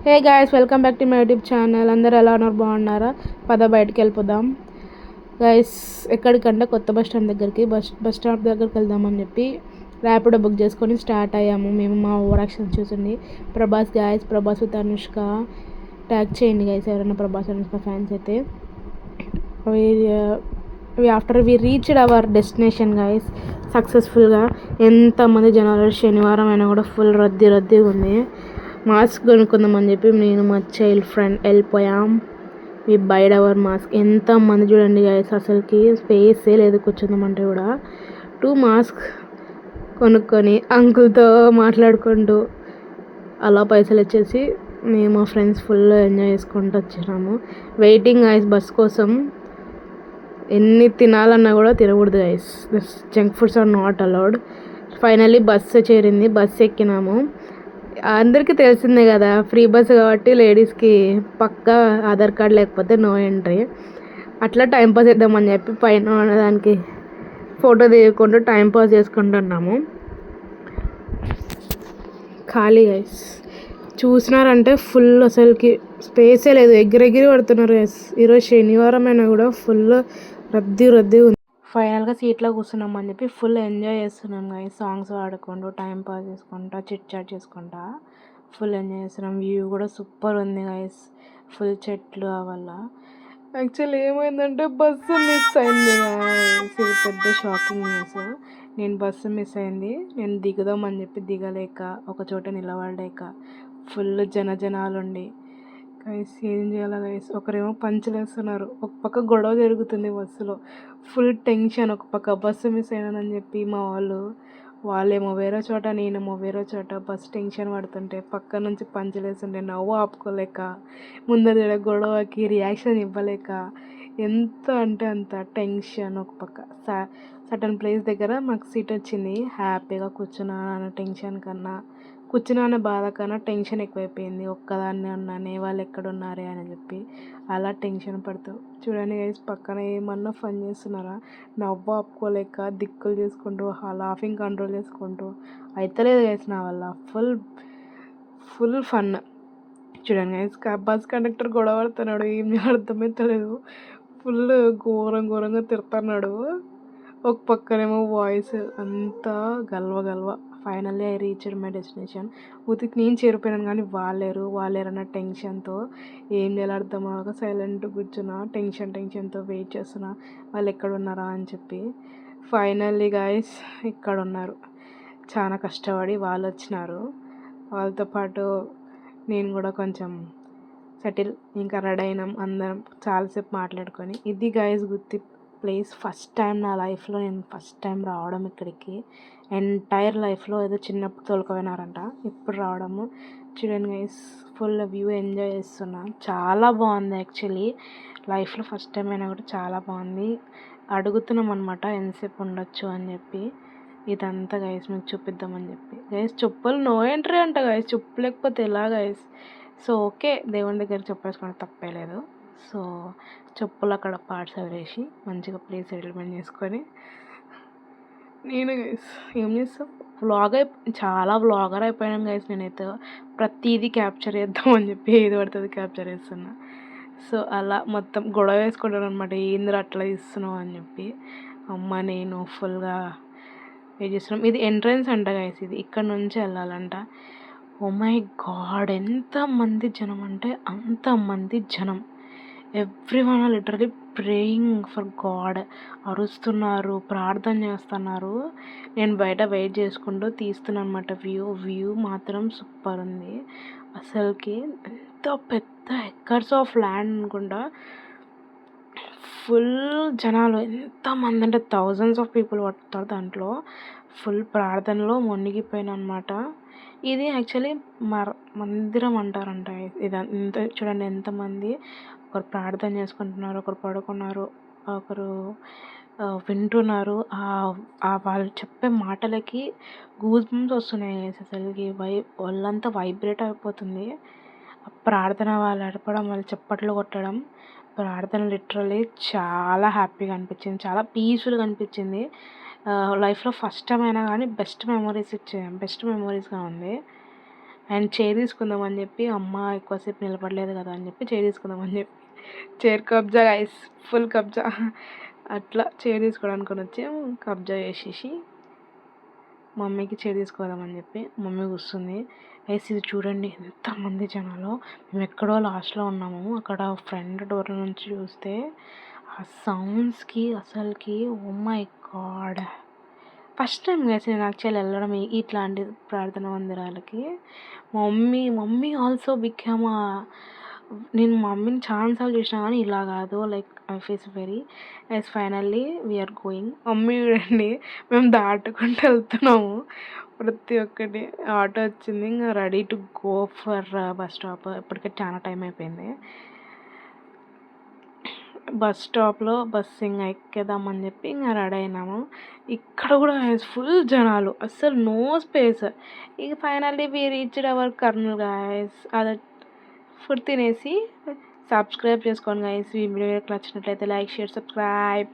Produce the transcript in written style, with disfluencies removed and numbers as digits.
Hey guys, welcome back to my YouTube channel. అందరూ ఎలా ఉన్నారు? బాగున్నారా? పద బయటికి వెళ్ళిపోదాం గైస్. ఎక్కడికంటే కొత్త బస్ స్టాండ్ దగ్గరికి బస్ స్టాండ్ దగ్గరికి వెళ్దామని చెప్పి ర్యాపిడో బుక్ చేసుకొని స్టార్ట్ అయ్యాము. మేము మా ఓవర్ యాక్షన్ చూసింది Prabhas guys. Prabhas with Anushka tag చేయండి గైస్ ఎవరైనా ప్రభాస్ అనుష్క ఫ్యాన్స్ అయితే. After we reached our destination guys సక్సెస్ఫుల్గా. ఎంతమంది జనాలు, శనివారం అయినా కూడా ఫుల్ రద్దీగా ఉంది. మాస్క్ కొనుక్కుందామని చెప్పి నేను మా చైల్డ్ ఫ్రెండ్ వెళ్ళిపోయాం. వి బైడ్ అవర్ మాస్క్. ఎంతమంది చూడండి గైస్, అసలుకి స్పేసే లేదు కూర్చుందామంటే కూడా. 2 మాస్క్ కొనుక్కొని అంకుల్తో మాట్లాడుకుంటూ అలా పైసలు ఇచ్చేసి మేము మా ఫ్రెండ్స్ ఫుల్ ఎంజాయ్ చేసుకుంటూ వచ్చేసాము. వెయిటింగ్ గైస్ బస్ కోసం. ఎన్ని తినాలన్నా కూడా తినకూడదు guys. Junk foods are not allowed. Finally bus చేరింది. బస్సు ఎక్కినాము. అందరికీ తెలిసిందే కదా, ఫ్రీ బస్ కాబట్టి లేడీస్కి పక్కా ఆధార్ కార్డ్ లేకపోతే నో ఎంట్రీ. అట్లా టైంపాస్ చేద్దామని చెప్పి పైన దానికి ఫోటో తీయకుండా టైంపాస్ చేసుకుంటున్నాము. ఖాళీ గైస్ చూసినారంటే ఫుల్, అసలుకి స్పేసే లేదు. ఎగిరెగిరి పడుతున్నారు గైస్. ఈరోజు శనివారం అయినా కూడా ఫుల్ రద్దీ ఉంది. ఫైనల్గా సీట్లో కూర్చున్నాం అని చెప్పి ఫుల్ ఎంజాయ్ చేస్తున్నాం గైస్. సాంగ్స్ పాడుకుంటూ టైం పాస్ చేసుకుంటా చిట్ చాట్ చేసుకుంటా ఫుల్ ఎంజాయ్ చేస్తున్నాం. వ్యూ కూడా సూపర్ ఉంది గైస్. ఫుల్ చెట్లు వల్ల. యాక్చువల్లీ ఏమైందంటే బస్సు మిస్ అయింది గైస్. ఇది పెద్ద షాకింగ్ న్యూస్. నేను బస్సు మిస్ అయింది. నేను దిగుదామని చెప్పి దిగలేక, ఒక చోట నిలబడలేక ఫుల్ జనాలుండి గైస్ ఏం చేయాలి గైస్. ఒకరేమో పంచులు వేస్తున్నారు, ఒక పక్క గొడవ జరుగుతుంది బస్సులో. Full tension. ఒక పక్క బస్సు మిస్ అయినానని చెప్పి మా వాళ్ళేమో వేరే చోట, నేనేమో వేరే చోట. బస్సు టెన్షన్ పడుతుంటే పక్క నుంచి పంచులు వేస్తుంటే నవ్వు ఆపుకోలేక, ముందర గొడవకి రియాక్షన్ ఇవ్వలేక, ఎంత అంటే అంత టెన్షన్. ఒక పక్క సటన్ ప్లేస్ దగ్గర మాకు సీట్ వచ్చింది. హ్యాపీగా కూర్చున్నాను అన్న టెన్షన్ కన్నా, కూర్చున్నా అనే బాధ కన్నా టెన్షన్ ఎక్కువైపోయింది. ఒక్కదాన్నే ఉన్నానే, వాళ్ళు ఎక్కడున్నారే అని చెప్పి అలా టెన్షన్ పడుతూ. చూడండి గైస్, పక్కన ఏమన్నా ఫన్ చేస్తున్నారా? నవ్వు ఆపుకోలేక దిక్కులు చేసుకుంటూ, లాఫింగ్ కంట్రోల్ చేసుకుంటూ అయితలేదు గైస్ నా వల్ల. Full fun. చూడండి గైస్, బస్ కండక్టర్ గొడవ పడుతున్నాడు. ఏం అర్థమవుతలేదు. ఫుల్ ఘోరంగా తిడుతున్నాడు. ఒక పక్కనేమో వాయిస్ అంతా గల్వ. Finally I reached my destination. ఉతికి నేను చేరిపోయాను కానీ వాళ్ళేరన్న టెన్షన్తో ఏం చేయాలో అర్థం అవ్వక సైలెంట్ కూర్చున్నా. టెన్షన్తో వెయిట్ చేస్తున్నా వాళ్ళు ఎక్కడున్నారా అని చెప్పి. ఫైనల్లీ గాయస్ ఇక్కడ ఉన్నారు. చాలా కష్టపడి వాళ్ళు వచ్చినారు. వాళ్ళతో పాటు నేను కూడా కొంచెం సెటిల్. ఇంకా రెడీ అయినాం అందరం. చాలాసేపు మాట్లాడుకొని. ఇది గాయస్ గుత్తి ప్లేస్. ఫస్ట్ టైం నా లైఫ్లో నేను ఫస్ట్ టైం రావడం ఇక్కడికి. ఎంటైర్ లైఫ్లో ఏదో చిన్నప్పుడు తోలుకపోయినారంట, ఇప్పుడు రావడము. చూడండి గైస్, ఫుల్ వ్యూ ఎంజాయ్ చేస్తున్నా. చాలా బాగుంది యాక్చువల్లీ. లైఫ్లో ఫస్ట్ టైం అయినా కూడా చాలా బాగుంది. అడుగుతున్నాం అనమాట ఎంతసేపు ఉండొచ్చు అని చెప్పి. ఇదంతా గైస్ మీకు చూపిద్దామని చెప్పి. గైస్ చెప్పులు నో ఎంట్రీ అంట గైస్. చెప్పు లేకపోతే ఎలా గైస్? సో ఓకే, దేవుని దగ్గర చెప్పేసుకోవడం తప్పేలేదు. సో చెప్పులు అక్కడ పార్ట్స్ వేసి మంచిగా ప్లేస్ సెటిల్మెంట్ చేసుకొని నేను గైస్ ఏం చేస్తాం, చాలా వ్లాగర్ అయిపోయాను గైస్. నేనైతే ప్రతిదీ క్యాప్చర్ చేద్దామని చెప్పి ఏది పడుతుంది క్యాప్చర్ చేస్తున్నా. సో అలా మొత్తం గొడవ వేసుకుంటాను అనమాట. ఏందిరా అట్లా ఇస్తున్నావు అని చెప్పి. అమ్మ నేను ఫుల్గా వెయిట్ చేస్తున్నాం. ఇది ఎంట్రన్స్ అంట గైస్. ఇది ఇక్కడ నుంచి వెళ్ళాలంట. ఓ మై గాడ్, ఎంతమంది జనం అంటే అంతమంది జనం. Everyone are literally praying for God. అరుస్తున్నారు, ప్రార్థన చేస్తున్నారు. నేను బయట వెయిట్ చేసుకుంటూ తీస్తున్నాను అనమాట. వ్యూ మాత్రం సూపర్ ఉంది అసలుకి. ఎంత పెద్ద ఎకర్స్ ఆఫ్ ల్యాండ్ అనుకుంటా. ఫుల్ జనాలు, ఎంతమంది అంటే థౌజండ్స్ ఆఫ్ పీపుల్ పడతారు దాంట్లో. ఫుల్ ప్రార్థనలో మునిగిపోయినా అనమాట. ఇది యాక్చువల్లీ మందిరం అంటారంట. ఇంత చూడండి ఎంతమంది. ఒకరు ప్రార్థన చేసుకుంటున్నారు, ఒకరు పడుకున్నారు, ఒకరు వింటున్నారు. వాళ్ళు చెప్పే మాటలకి గూస్ బంప్స్ వస్తున్నాయి అసలుకి. వాళ్ళంతా వైబ్రేట్ అయిపోతుంది. ప్రార్థన వాళ్ళు అడపడం, వాళ్ళు చప్పట్లు కొట్టడం, ప్రార్థన లిటరల్లీ చాలా హ్యాపీగా అనిపించింది. చాలా పీస్ఫుల్గా అనిపించింది. లైఫ్లో ఫస్ట్ టైం అయినా కానీ బెస్ట్ మెమరీస్గా ఉంది. అండ్ చైర్ తీసుకుందామని చెప్పి అమ్మ ఎక్కువసేపు నిలబడలేదు కదా అని చెప్పి చైర్ తీసుకుందామని చెప్పి చైర్ కబ్జా గైస్, ఫుల్ కబ్జా. అట్లా చైర్ తీసుకోవడానికి వచ్చి కబ్జా చేసేసి మమ్మీకి చైర్ తీసుకోదామని చెప్పి మమ్మీ కూర్చుంది. గైస్ ఇది చూడండి ఎంతమంది జనాలు. మేము ఎక్కడో లాస్ట్లో ఉన్నాము. అక్కడ ఫ్రంట్ డోర్ నుంచి చూస్తే ఆ సౌండ్స్కి అసలుకి oh my God. First time guys నేను యాక్చువల్లీ వెళ్ళడం ఇట్లాంటి ప్రార్థన మందిరాలకి. మమ్మీ ఆల్సో బికమ్ నేను మమ్మీని చాలాసార్లు చూసినా కానీ ఇలా కాదు. Like I fees very yes. Finally we are going. Mummy చూడండి మేము దాటుకుంటూ వెళ్తున్నాము. ప్రతి ఒక్కటి ఆటో వచ్చింది, ఇంకా ready to go for bus stop. ఇప్పటికే చాలా టైం అయిపోయింది. బస్ స్టాప్లో బస్ ఇంకా ఎక్కేద్దామని చెప్పి ఇంకా రెడీ అయినాము. ఇక్కడ కూడా ఫుల్ జనాలు, అస్సలు నో స్పేస్. ఇక finally we reached our Kurnool guys. అది ఫుడ్ తినేసి సబ్స్క్రైబ్ చేసుకోండి గాయస్. ఈ వీడియో నచ్చినట్లయితే లైక్, షేర్, సబ్స్క్రైబ్.